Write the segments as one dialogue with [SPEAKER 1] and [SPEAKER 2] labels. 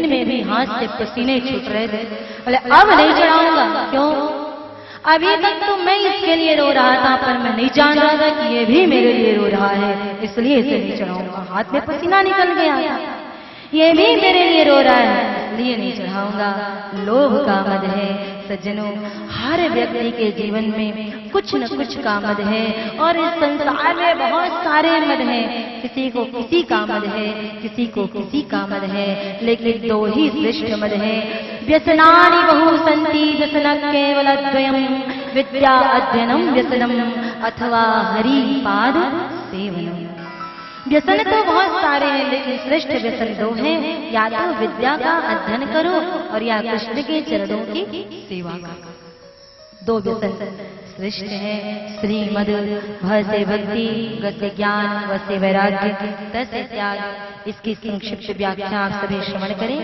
[SPEAKER 1] Tiffin में भी हाथ से पसीने छूट रहे थे। बोले अब नहीं चढ़ाऊंगा। क्यों? अभी तक तो मैं इसके लिए रो रहा था, पर मैं नहीं जान रहा था कि ये भी मेरे लिए रो रहा है, इसलिए इसे नहीं चढ़ाऊंगा। हाथ में पसीना निकल गया था, ये भी मेरे लिए रो रहा है, इसलिए नहीं चढ़ाऊंगा। लोभ का मद है सज्जनों, हर व्यक्ति के जीवन में कुछ न कुछ का मद है, और इस संसार में बहुत सारे मद हैं। किसी को किसी का मद है, किसी को किसी का मद है, लेकिन दो ही श्रेष्ठ मद है। व्यसनानि बहु सन्ति व्यसन केवलद्वयम्, विद्या अध्ययनम व्यसनम अथवा हरि पाद सेवनम। व्यसन तो बहुत सारे हैं, लेकिन श्रेष्ठ व्यसन दो हैं, या तो विद्या का अध्ययन करो और या कृष्ण के चरणों की सेवा करो। दो व्यसन श्रेष्ठ हैं, श्रीमद भ से भक्ति, ग से ज्ञान, व से वैराग्य, त से त्याग। इसकी संक्षिप्त व्याख्या आप सभी श्रवण करें।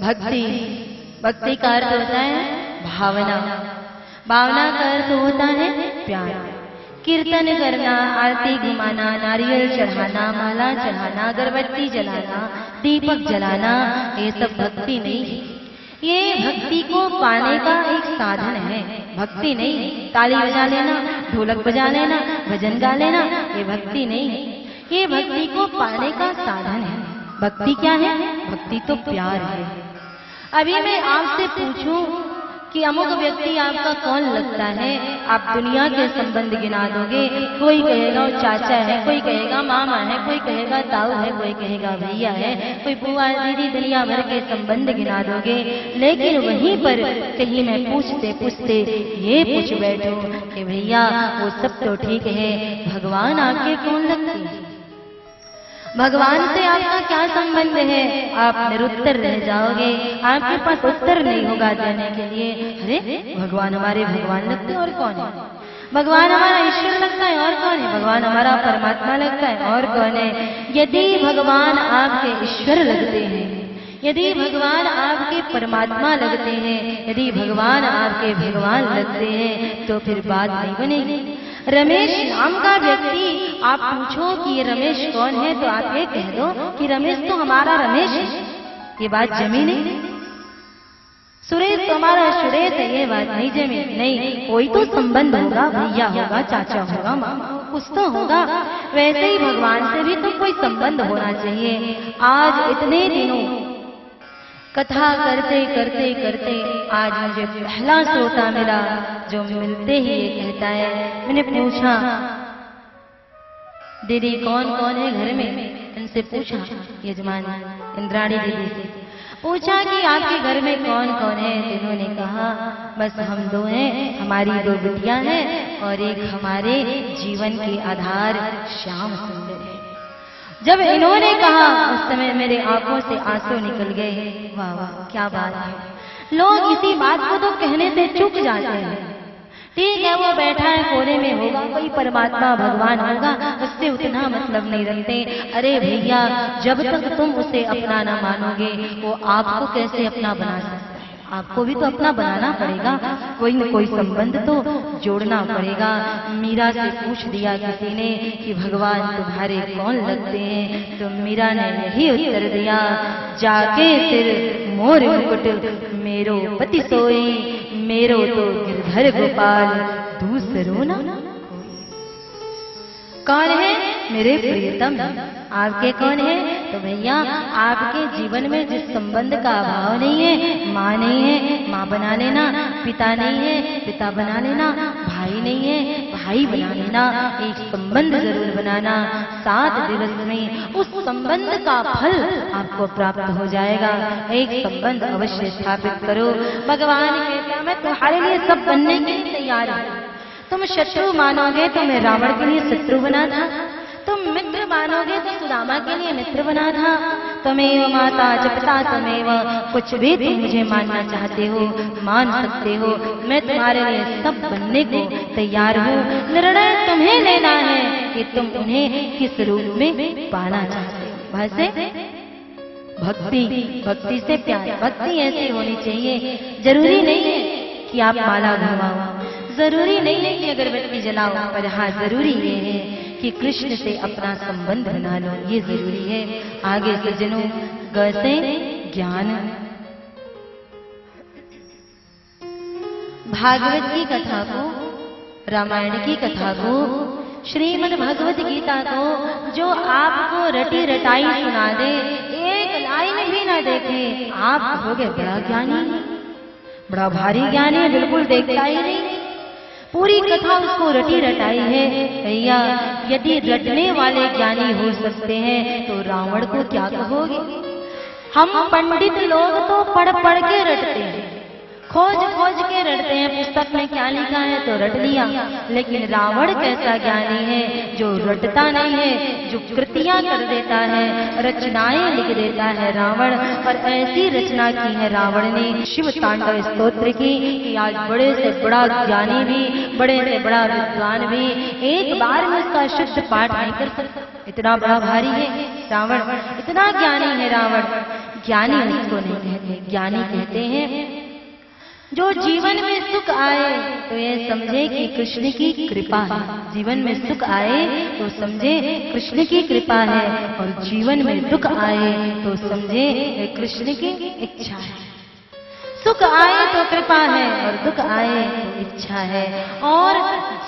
[SPEAKER 1] भक्ति, भक्ति का अर्थ होता है भावना, भावना का अर्थ होता है प्यार। कीर्तन करना, आरती घुमाना, नारियल चढ़ाना, माला चढ़ाना, अगरबत्ती जलाना, दीपक जलाना, ये सब भक्ति नहीं है। ये भक्ति को पाने का एक साधन है, भक्ति नहीं है। ताली बजा लेना, ढोलक बजा लेना, भजन गा लेना, ये भक्ति नहीं है। ये भक्ति को पाने का साधन है। भक्ति क्या है? भक्ति तो प्यार है। अभी मैं आपसे पूछूं कि अमुक व्यक्ति आपका कौन लगता है, आप दुनिया के संबंध गिना दोगे। कोई कहेगा चाचा है, कोई कहेगा मामा है, कोई कहेगा ताऊ है, कोई कहेगा भैया है, कोई बुआ दीदी, दुनिया भर के संबंध गिना दोगे। लेकिन वहीं पर कहीं मैं पूछते पूछते ये पूछ बैठूं कि भैया वो सब तो ठीक है, भगवान आपके कौन लगते हैं? भगवान से आपका क्या संबंध है? आप निरुत्तर रह जाओगे, आपके पास उत्तर नहीं होगा देने के लिए। अरे भगवान हमारे भगवान लगते हैं और कौन है? भगवान हमारा ईश्वर लगता है और कौन है? भगवान हमारा परमात्मा लगता है और कौन है? यदि भगवान आपके ईश्वर लगते हैं, यदि भगवान आपके परमात्मा लगते हैं, यदि भगवान आपके भगवान लगते हैं, तो फिर बात नहीं बनेगी। रमेश नाम का व्यक्ति, आप पूछो कि ये रमेश कौन है, तो आप ये कह दो कि रमेश तो हमारा रमेश है, ये बात जमी नहीं। सुरेश तो हमारा सुरेश है, ये बात नहीं जमी। नहीं, कोई तो संबंध होगा, भैया होगा, चाचा होगा, मामा, कुछ तो होगा। वैसे ही भगवान से भी तो कोई संबंध होना चाहिए। आज इतने दिनों कथा करते करते करते आज मुझे पहला श्रोता मिला जो मिलते ही ये कहता है, मैंने पूछा दीदी कौन कौन है घर में? इनसे पूछा, यजमान इंद्राणी दीदी से पूछा कि आपके घर में कौन कौन है? इन्होंने कहा बस हम दो हैं, हमारी दो बिटियां हैं और एक हमारे जीवन के आधार श्याम सुंदर है। जब इन्होंने कहा उस समय मेरे आंखों से आंसू निकल गए। वाह वाह क्या बात है। लोग इसी बात को तो कहने से चूक जाते हैं। ठीक है, वो बैठा है कोने में, होगा कोई परमात्मा भगवान होगा, उससे उतना मतलब नहीं रखते। अरे भैया, जब तक तुम उसे अपना ना मानोगे, वो आपको कैसे अपना बना सकता है? आपको भी तो अपना बनाना पड़ेगा, कोई न कोई संबंध तो जोड़ना पड़ेगा। मीरा से पूछ दिया किसी ने कि भगवान तुम्हारे कौन लगते हैं, तो मीरा ने यही उत्तर दिया, जाके सिर मोर मुकुट मेरो पति सोई, मेरो तो गिरधर गोपाल दूसरो ना। कौन है? मेरे प्रियतम। आपके कौन है? तो भैया आपके जीवन में जिस संबंध का अभाव नहीं है, माँ नहीं है, माँ बना लेना, पिता नहीं है, पिता बना लेना, भाई नहीं है, भाई बना लेना, एक संबंध जरूर बनाना। 7 दिवस में उस संबंध का फल आपको प्राप्त हो जाएगा। एक संबंध अवश्य स्थापित करो। भगवान कहता मैं तुम्हारे लिए सब बनने के लिए तैयार हूँ। तुम शत्रु मानोगे तो मैं रावण के लिए शत्रु बना था, तुम मित्र मानोगे तो सुदामा के लिए मित्र बना था। तमेव माता जपता तमेव, कुछ भी तुम मुझे मानना चाहते हो मान सकते हो, मैं तुम्हारे लिए सब बनने को तैयार हूँ। निर्णय तुम्हें लेना है कि तुम उन्हें किस रूप में पाना चाहते हो। वैसे भक्ति, भक्ति से प्यार, भक्ति ऐसी होनी चाहिए। जरूरी नहीं है कि आप माला घुमाओ, जरूरी नहीं है कि अगरबत्ती जलाओ, पर हाँ जरूरी ये है कि कि कृष्ण से अपना संबंध बना लो, ये जरूरी है। आगे सज्जनों, ग से ज्ञान। भागवत की कथा को, रामायण की कथा को, श्रीमद् भगवत गीता को जो आपको रटी रटाई सुना दे, एक लाइन भी ना देखे, आप हो गए बड़ा ज्ञानी, बड़ा भारी ज्ञानी, बिल्कुल देखता ही नहीं। पूरी कथा उसको रटी रटाई है। भैया, यदि रटने वाले ज्ञानी हो सकते हैं तो रावण को क्या कहोगे? हम पंडित लोग तो पढ़ पढ़ के रटते हैं, खोज खोज के रटते हैं, पुस्तक में क्या लिखा है तो रट लिया। लेकिन रावण कैसा ज्ञानी है जो रटता नहीं है, जो कृतियां कर देता है, रचनाएं लिख देता है रावण। और ऐसी रचना की है रावण ने शिव तांडव स्तोत्र की कि आज बड़े से बड़ा ज्ञानी भी, बड़े से बड़ा विद्वान भी एक बार में उसका शुद्ध पाठ नहीं कर सकता। इतना बड़ा भारी है रावण, इतना ज्ञानी है रावण। ज्ञानी उसको नहीं कहते, ज्ञानी कहते हैं जो जीवन में सुख आए तो ये समझे कि कृष्ण की कृपा है। जीवन में सुख आए तो समझे कृष्ण की कृपा है, और जीवन में दुख आए तो समझे कृष्ण की इच्छा है। सुख आए तो कृपा है और दुख आए तो इच्छा है। और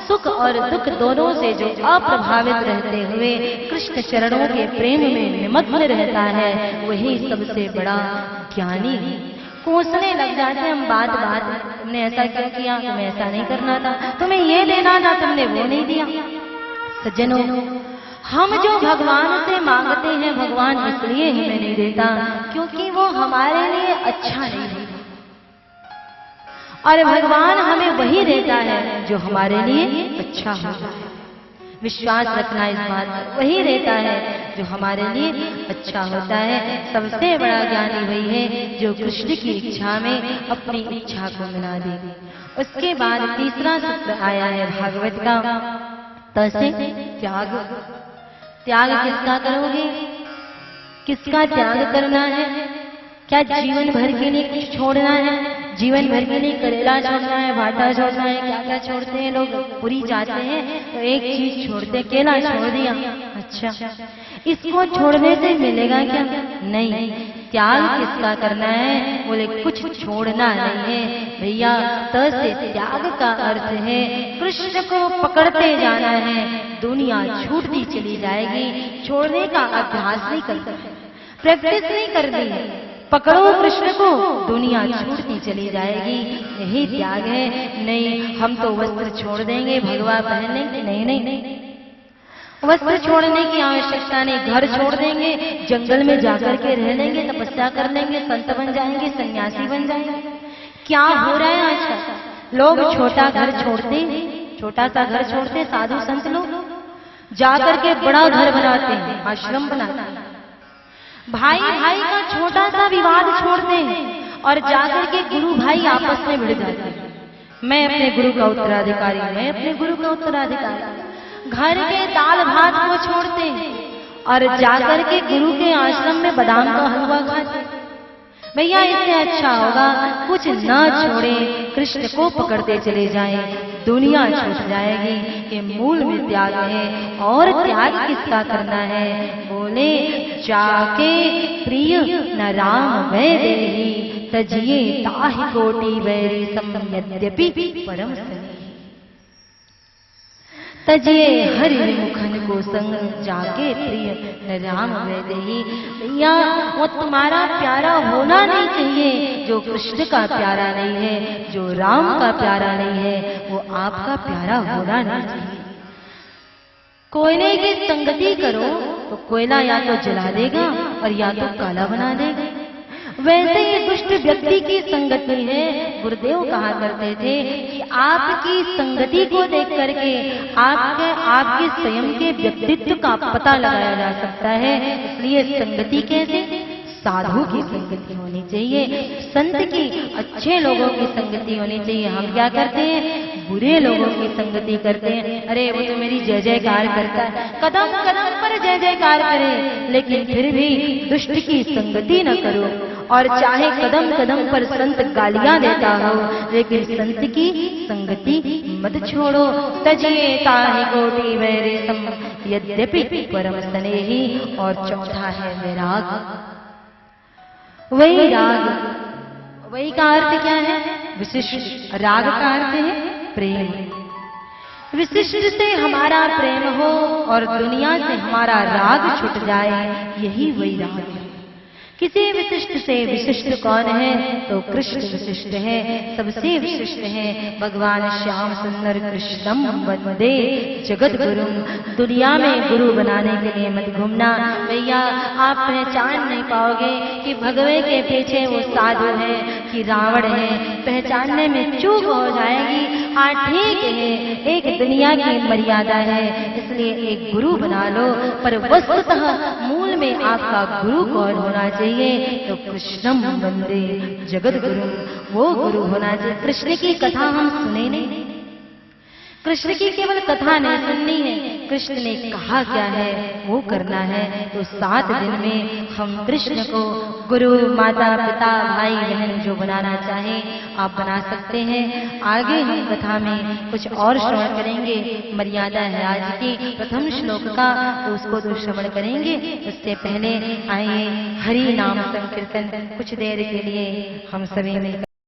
[SPEAKER 1] सुख और दुख दोनों से जो अप्रभावित रहते हुए कृष्ण चरणों के प्रेम में निमग्न रहता है, वही सबसे बड़ा ज्ञानी है। कोसने लग जाते हैं हम बात बात, तुमने ऐसा क्यों किया, तुम्हें ऐसा नहीं करना था, तुम्हें ये देना था, तुमने वो नहीं दिया। सज्जनों, हम जो भगवान से मांगते हैं, भगवान इसलिए हमें नहीं देता क्योंकि वो हमारे लिए अच्छा नहीं है, और भगवान हमें वही देता है जो हमारे लिए अच्छा होता है। विश्वास रखना इस बात पर, वही देता है जो हमारे लिए अच्छा होता है। सबसे बड़ा ज्ञानी वही है जो कृष्ण की इच्छा में अपनी इच्छा को मिला दे। उसके बाद तीसरा सूत्र आया है भागवत का, त से त्याग। त्याग किसका करोगे, किसका त्याग करना है? क्या जीवन भर के लिए कुछ छोड़ना है? जीवन भर के लिए करेला छोड़ना है, भाटा छोड़ना है, क्या क्या छोड़ते हैं लोग? पूरी जाते हैं तो एक चीज छोड़ते, केला छोड़ दिया, अच्छा इसको छोड़ने से मिलेगा क्या? नहीं। त्याग किसका करना है? बोले कुछ छोड़ना नहीं है भैया। त से त्याग का अर्थ है कृष्ण को पकड़ते जाना है, दुनिया छूटती चली जाएगी। छोड़ने का अभ्यास नहीं करना है, प्रैक्टिस नहीं करनी। पकड़ो कृष्ण को, दुनिया छूटती चली जाएगी, यही त्याग है। नहीं हम तो वस्त्र छोड़ देंगे, भगवा पहन लेंगे, नहीं नहीं नहीं, वस्त्र छोड़ने की आवश्यकता नहीं। घर छोड़ देंगे, जंगल में जाकर के रह लेंगे, तपस्या कर लेंगे, संत बन जाएंगे, सन्यासी बन जाएंगे। क्या हो रहा है आजकल? लोग छोटा घर छोड़ते, छोटा सा घर छोड़ते, साधु संत लोग जाकर के बड़ा घर बनाते हैं, आश्रम बनाते हैं। भाई भाई का छोटा सा विवाद छोड़ते हैं और जाकर के गुरु भाई आपस में भिड़ जाते हैं। मैं अपने गुरु का उत्तराधिकारी, मैं अपने गुरु का उत्तराधिकारी। घर के दाल भात को छोड़ते हैं और जाकर के गुरु के आश्रम में बादाम का हलवा खाते हैं। भैया इससे अच्छा होगा कुछ न छोड़े, कृष्ण को पकड़ते चले जाएं, दुनिया छूट जाएगी। ये मूल में त्याग है। और त्याग किसका करना है? बोले जाके प्रिय न राम वै देहि, तजिए ताहि कोटि वैरी सम यद्यपि परम सनेहि। तजिए हरि मुखन को संग, जाके प्रिय न राम वै देहि। भैया वो तुम्हारा प्यारा होना नहीं चाहिए जो कृष्ण का प्यारा नहीं है, जो राम का प्यारा नहीं है, वो आपका प्यारा होना नहीं चाहिए। कोयले की संगति करो तो कोयला या तो जला देगा और या तो काला बना देगा। वैसे ही दुष्ट व्यक्ति की संगति है। गुरुदेव कहा करते थे कि आपकी संगति को देख करके आपके स्वयं के व्यक्तित्व का पता लगाया जा सकता है। इसलिए संगति कैसे? साधु की संगति होनी चाहिए, संत की, अच्छे लोगों की संगति होनी चाहिए। हम क्या करते हैं? बुरे लोगों की संगति करते हैं। अरे वो तो मेरी जय जयकार करता है, कदम कदम पर जय जयकार करे, लेकिन फिर भी दुष्ट की संगति न करो। और चाहे कदम कदम पर संत गालियां देता हो, लेकिन संत की संगति मत छोड़ो। तजिए ताहि कोटि वैरी सम यद्यपि परम स्नेही, और चौथा है वैराग। वैराग, वही का अर्थ क्या है? विशिष्ट। राग का अर्थ है प्रेम। विशिष्ट से हमारा प्रेम हो और दुनिया से हमारा राग छूट जाए, यही वैराग है। किसी विशिष्ट से विशिष्ट कौन है? तो कृष्ण विशिष्ट है, सबसे विशिष्ट है। भगवान श्याम सुंदर कृष्णम वंदे जगत गुरुम। दुनिया में गुरु बनाने के लिए मत घूमना भैया, आप पहचान नहीं पाओगे कि भगवे के पीछे वो साधु है कि रावण है, पहचानने में चूक हो जाएगी। हाँ ठीक है, एक दुनिया की मर्यादा है, इसलिए एक गुरु बना लो, पर वस्तुतः मूल में आपका गुरु कौन होना चाहिए? तो कृष्णम वंदे जगत गुरु, वो गुरु होना चाहिए। कृष्ण की कथा हम सुने नहीं, कृष्ण की केवल कथा नहीं सुननी है, कृष्ण ने कहा क्या है वो करना है। तो 7 दिन में हम कृष्ण को गुरु, माता पिता, भाई बहन जो बनाना चाहे आप बना सकते हैं। आगे हम कथा में कुछ और श्रवण करेंगे। मर्यादा है आज की प्रथम श्लोक का, तो उसको तो श्रवण करेंगे। उससे पहले आइए हरि नाम संकीर्तन कुछ देर के लिए हम सभी में